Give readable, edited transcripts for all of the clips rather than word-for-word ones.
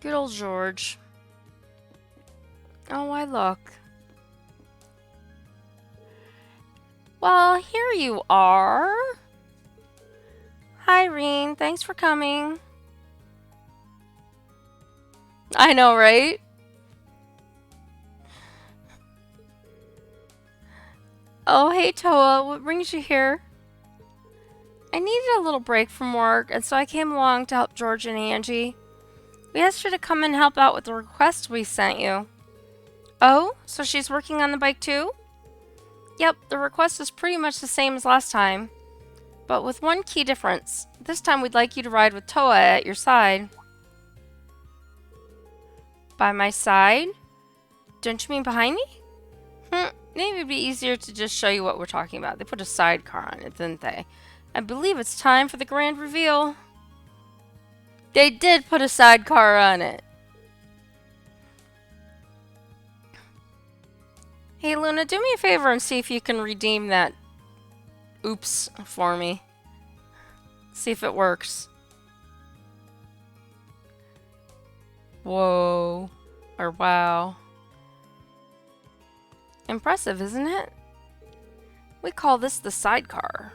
Good old George. Oh, why look. Well, here you are. Hi, Reen. Thanks for coming. I know, right? Oh, hey, Towa. What brings you here? I needed a little break from work, and so I came along to help George and Angie. We asked her to come and help out with the request we sent you. Oh, so she's working on the bike too? Yep, the request is pretty much the same as last time, but with one key difference. This time we'd like you to ride with Towa at your side. By my side? Don't you mean behind me? Maybe it'd be easier to just show you what we're talking about. They put a sidecar on it, didn't they? I believe it's time for the grand reveal. They did put a sidecar on it. Hey Luna, do me a favor and see if you can redeem that oops for me. See if it works. Whoa. Or wow. Impressive, isn't it? We call this the sidecar.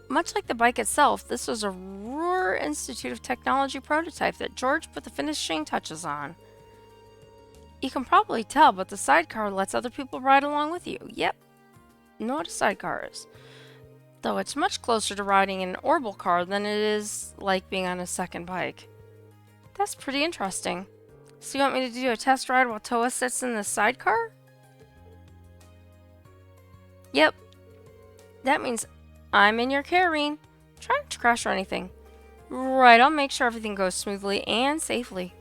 Much like the bike itself, this was a Ruhr Institute of Technology prototype that George put the finishing touches on. You can probably tell, but the sidecar lets other people ride along with you. Yep, know what a sidecar is. Though it's much closer to riding in an Orbal car than it is like being on a second bike. That's pretty interesting. So you want me to do a test ride while Towa sits in the sidecar? Yep. That means I'm in your care, Reen. Try not to crash or anything. Right, I'll make sure everything goes smoothly and safely.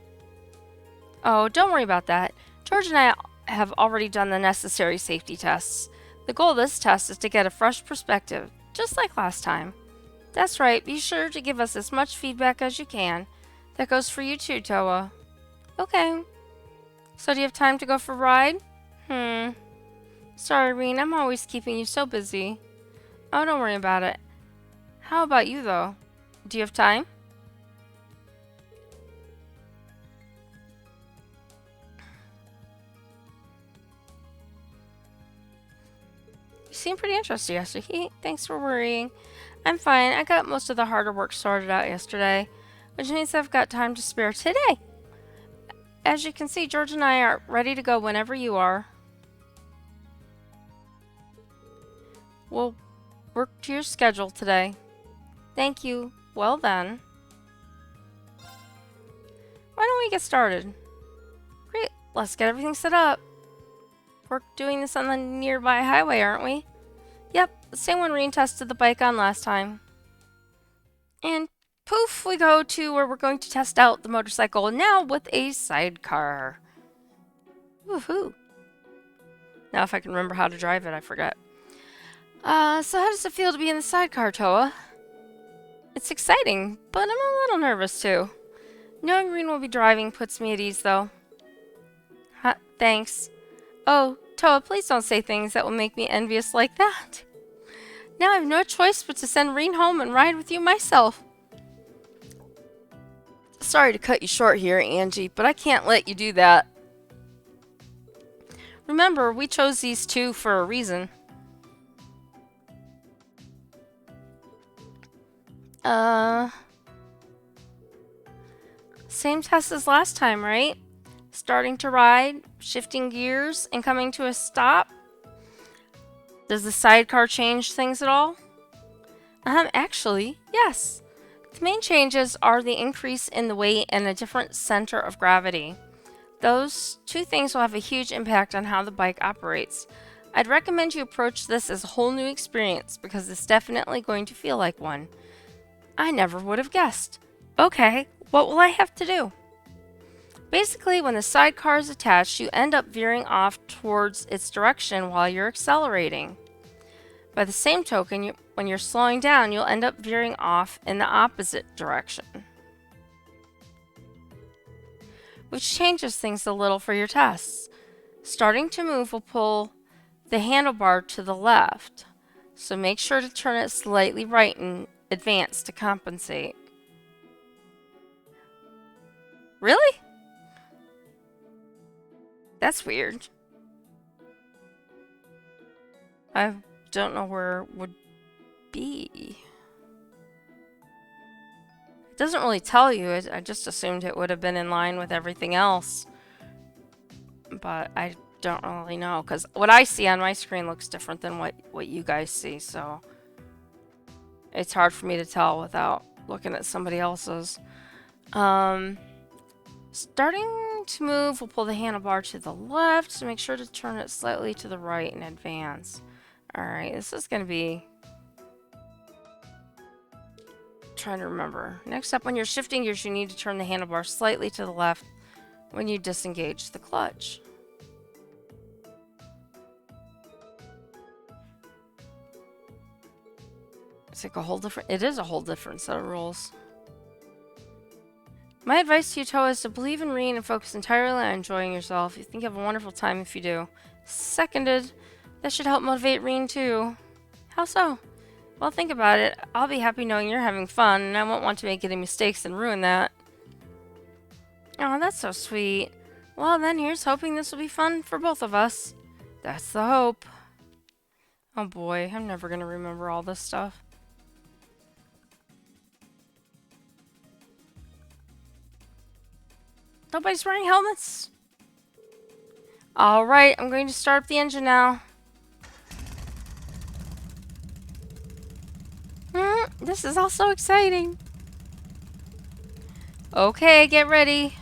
Oh, don't worry about that. George and I have already done the necessary safety tests. The goal of this test is to get a fresh perspective, just like last time. That's right, be sure to give us as much feedback as you can. That goes for you too, Towa. Okay. So do you have time to go for a ride? Sorry, Reen, I'm always keeping you so busy. Oh, don't worry about it. How about you, though? Do you have time? You seem pretty interested yesterday. Thanks for worrying. I'm fine. I got most of the harder work sorted out yesterday, which means I've got time to spare today. As you can see, George and I are ready to go whenever you are. We'll work to your schedule today. Thank you. Well then. Why don't we get started? Great. Let's get everything set up. We're doing this on the nearby highway, aren't we? Yep, the same one Reen tested the bike on last time. And poof, we go to where we're going to test out the motorcycle, now with a sidecar. Woohoo. Now if I can remember how to drive it, I forget. So how does it feel to be in the sidecar, Towa? It's exciting, but I'm a little nervous too. Knowing Reen will be driving puts me at ease, though. Thanks. Oh, Towa, please don't say things that will make me envious like that. Now I have no choice but to send Reen home and ride with you myself. Sorry to cut you short here, Angie, but I can't let you do that. Remember, we chose these two for a reason. Same test as last time, right? Starting to ride, shifting gears, and coming to a stop. Does the sidecar change things at all? Actually, yes. The main changes are the increase in the weight and a different center of gravity. Those two things will have a huge impact on how the bike operates. I'd recommend you approach this as a whole new experience because it's definitely going to feel like one. I never would have guessed. Okay, what will I have to do? Basically, when the sidecar is attached, you end up veering off towards its direction while you're accelerating. By the same token, when you're slowing down, you'll end up veering off in the opposite direction, which changes things a little for your tests. Starting to move will pull the handlebar to the left, so make sure to turn it slightly right in advance to compensate. Really? That's weird. I don't know where it would be. It doesn't really tell you. I just assumed it would have been in line with everything else. But I don't really know, because what I see on my screen looks different than what you guys see, so it's hard for me to tell without looking at somebody else's. Starting to move, we'll pull the handlebar to the left, so make sure to turn it slightly to the right in advance. Alright, this is going to be... trying to remember. Next up, when you're shifting gears, you need to turn the handlebar slightly to the left when you disengage the clutch. It's like a whole different... it is a whole different set of rules. My advice to you, Towa, is to believe in Reen and focus entirely on enjoying yourself. You think you have a wonderful time if you do. Seconded. That should help motivate Reen too. How so? Well, think about it. I'll be happy knowing you're having fun, and I won't want to make any mistakes and ruin that. Oh, that's so sweet. Well, then here's hoping this will be fun for both of us. That's the hope. Oh boy, I'm never gonna remember all this stuff. Nobody's wearing helmets? Alright, I'm going to start up the engine now. This is all so exciting. Okay, get ready.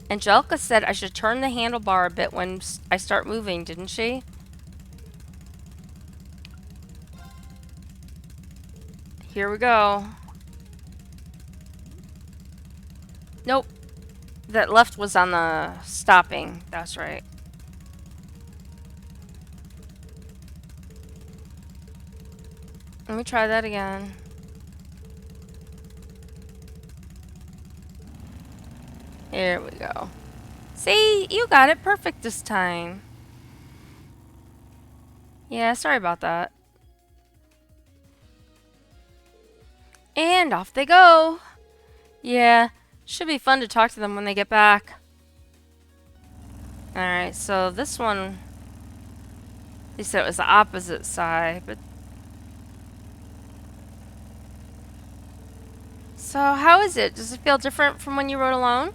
Angelica said I should turn the handlebar a bit when I start moving, didn't she? Here we go. Nope. That left was on the stopping. That's right. Let me try that again. Here we go. See, you got it perfect this time. Yeah, sorry about that. And off they go. Yeah, should be fun to talk to them when they get back. Alright, so this one, they said it was the opposite side, but... So, how is it? Does it feel different from when you rode alone?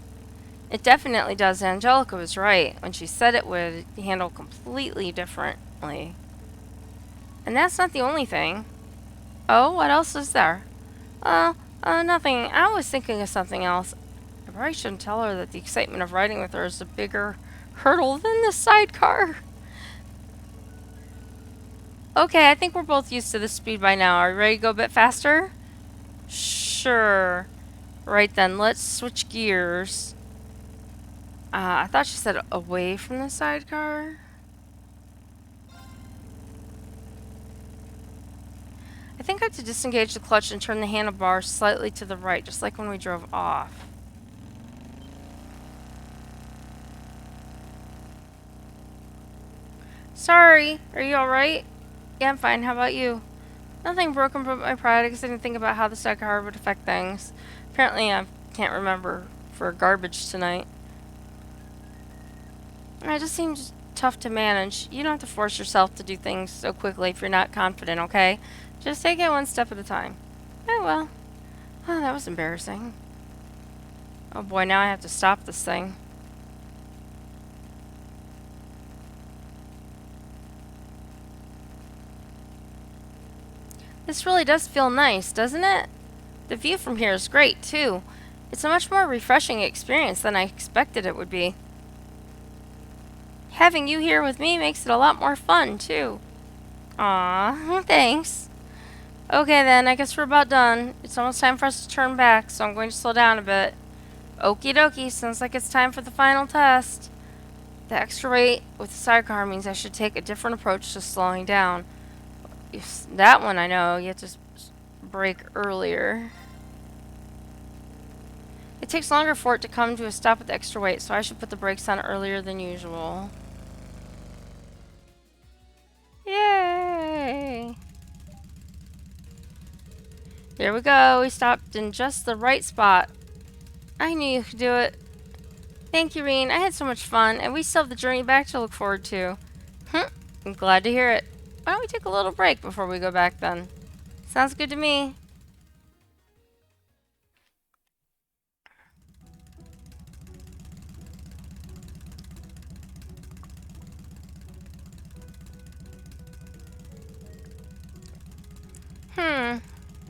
It definitely does. Angelica was right when she said it would handle completely differently. And that's not the only thing. Oh, what else is there? Nothing. I was thinking of something else. I probably shouldn't tell her that the excitement of riding with her is a bigger hurdle than the sidecar. Okay, I think we're both used to this speed by now. Are you ready to go a bit faster? Sure. Right then, let's switch gears. I thought she said away from the sidecar. I think I have to disengage the clutch and turn the handlebar slightly to the right, just like when we drove off. Sorry, are you alright? Yeah, I'm fine. How about you? Nothing broken but my pride. I guess I didn't think about how the sidecar would affect things. Apparently, I can't remember for garbage tonight. It just seems tough to manage. You don't have to force yourself to do things so quickly if you're not confident, okay? Just take it one step at a time. Oh, well. Oh, that was embarrassing. Oh boy, now I have to stop this thing. This really does feel nice, doesn't it? The view from here is great, too. It's a much more refreshing experience than I expected it would be. Having you here with me makes it a lot more fun, too. Aw, thanks. Okay then, I guess we're about done. It's almost time for us to turn back, so I'm going to slow down a bit. Okie dokie, sounds like it's time for the final test. The extra weight with the sidecar means I should take a different approach to slowing down. If that one I know, you have to brake earlier. It takes longer for it to come to a stop with the extra weight, so I should put the brakes on earlier than usual. Yay! Here we go. We stopped in just the right spot. I knew you could do it. Thank you, Reen. I had so much fun, and we still have the journey back to look forward to. I'm glad to hear it. Why don't we take a little break before we go back then? Sounds good to me.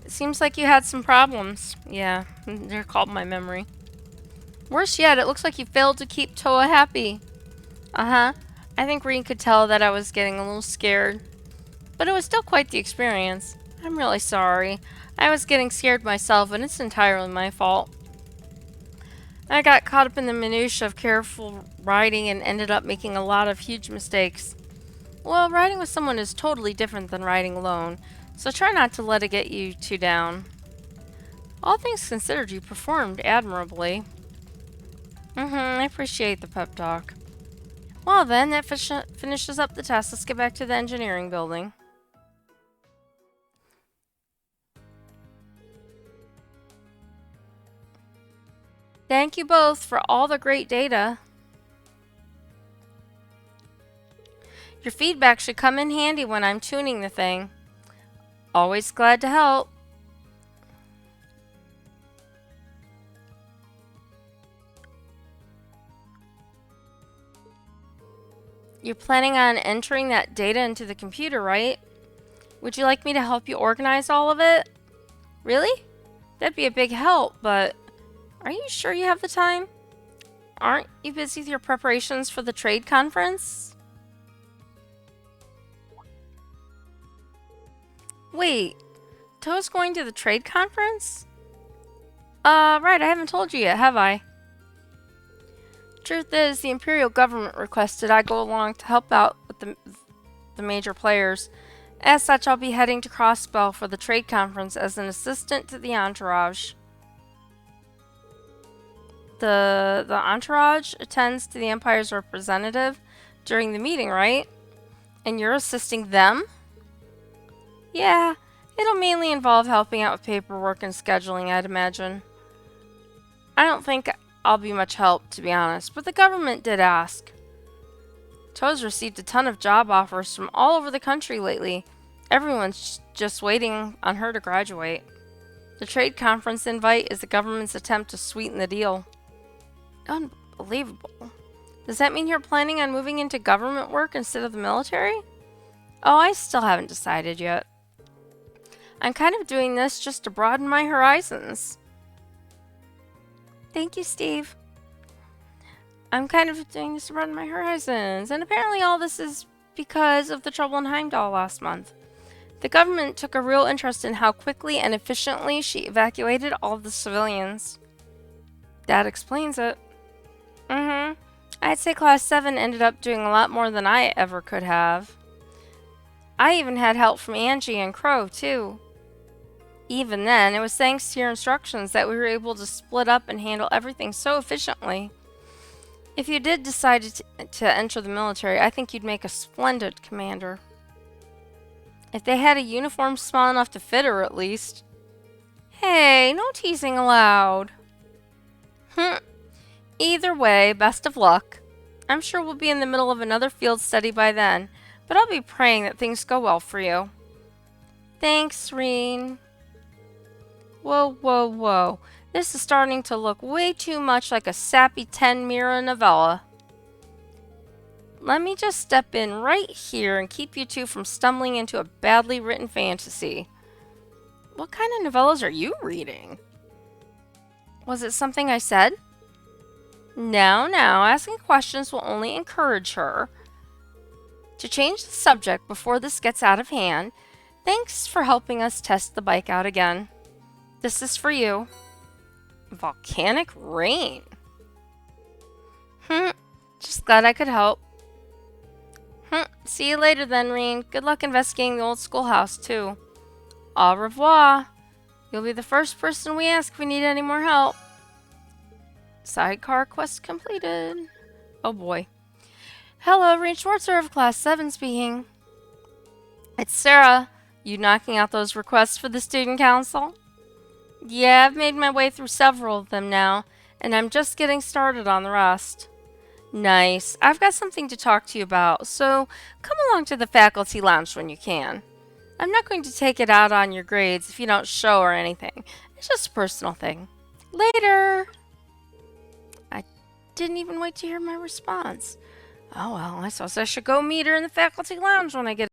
It seems like you had some problems. Yeah, they're called my memory. Worse yet, it looks like you failed to keep Towa happy. Uh-huh. I think Reen could tell that I was getting a little scared. But it was still quite the experience. I'm really sorry. I was getting scared myself, and it's entirely my fault. I got caught up in the minutiae of careful riding and ended up making a lot of huge mistakes. Well, riding with someone is totally different than riding alone, so try not to let it get you too down. All things considered, you performed admirably. I appreciate the pep talk. Well then, that finishes up the test. Let's get back to the engineering building. Thank you both for all the great data. Your feedback should come in handy when I'm tuning the thing. Always glad to help. You're planning on entering that data into the computer, right? Would you like me to help you organize all of it? Really? That'd be a big help, but are you sure you have the time? Aren't you busy with your preparations for the trade conference? Wait, Toa's going to the trade conference? Right, I haven't told you yet, have I? Truth is, the Imperial government requested I go along to help out with the major players. As such, I'll be heading to Crossbell for the trade conference as an assistant to the entourage. The entourage attends to the Empire's representative during the meeting, right? And you're assisting them? Yeah, it'll mainly involve helping out with paperwork and scheduling, I'd imagine. I don't think I'll be much help, to be honest, but the government did ask. Toa's received a ton of job offers from all over the country lately. Everyone's just waiting on her to graduate. The trade conference invite is the government's attempt to sweeten the deal. Unbelievable. Does that mean you're planning on moving into government work instead of the military? Oh, I still haven't decided yet. I'm kind of doing this just to broaden my horizons. Thank you, Steve. I'm kind of doing this to broaden my horizons, and apparently all this is because of the trouble in Heimdall last month. The government took a real interest in how quickly and efficiently she evacuated all of the civilians. That explains it. I'd say Class 7 ended up doing a lot more than I ever could have. I even had help from Angie and Crow, too. Even then, it was thanks to your instructions that we were able to split up and handle everything so efficiently. If you did decide to enter the military, I think you'd make a splendid commander. If they had a uniform small enough to fit her, at least. Hey, no teasing allowed. Either way, best of luck. I'm sure we'll be in the middle of another field study by then, but I'll be praying that things go well for you. Thanks, Reen. Whoa, whoa, whoa. This is starting to look way too much like a sappy 10-mirror novella. Let me just step in right here and keep you two from stumbling into a badly written fantasy. What kind of novellas are you reading? Was it something I said? Now, asking questions will only encourage her. To change the subject before this gets out of hand, thanks for helping us test the bike out again. This is for you. Volcanic rain. Just glad I could help. See you later then, Reen. Good luck investigating the old schoolhouse, too. Au revoir. You'll be the first person we ask if we need any more help. Sidecar quest completed. Oh boy. Hello, Reen Schwartzer of Class 7 speaking. It's Sarah. You knocking out those requests for the student council? Yeah, I've made my way through several of them now, and I'm just getting started on the rest. Nice. I've got something to talk to you about, so come along to the faculty lounge when you can. I'm not going to take it out on your grades if you don't show or anything. It's just a personal thing. Later! I didn't even wait to hear my response. Oh well, I suppose I should go meet her in the faculty lounge when I get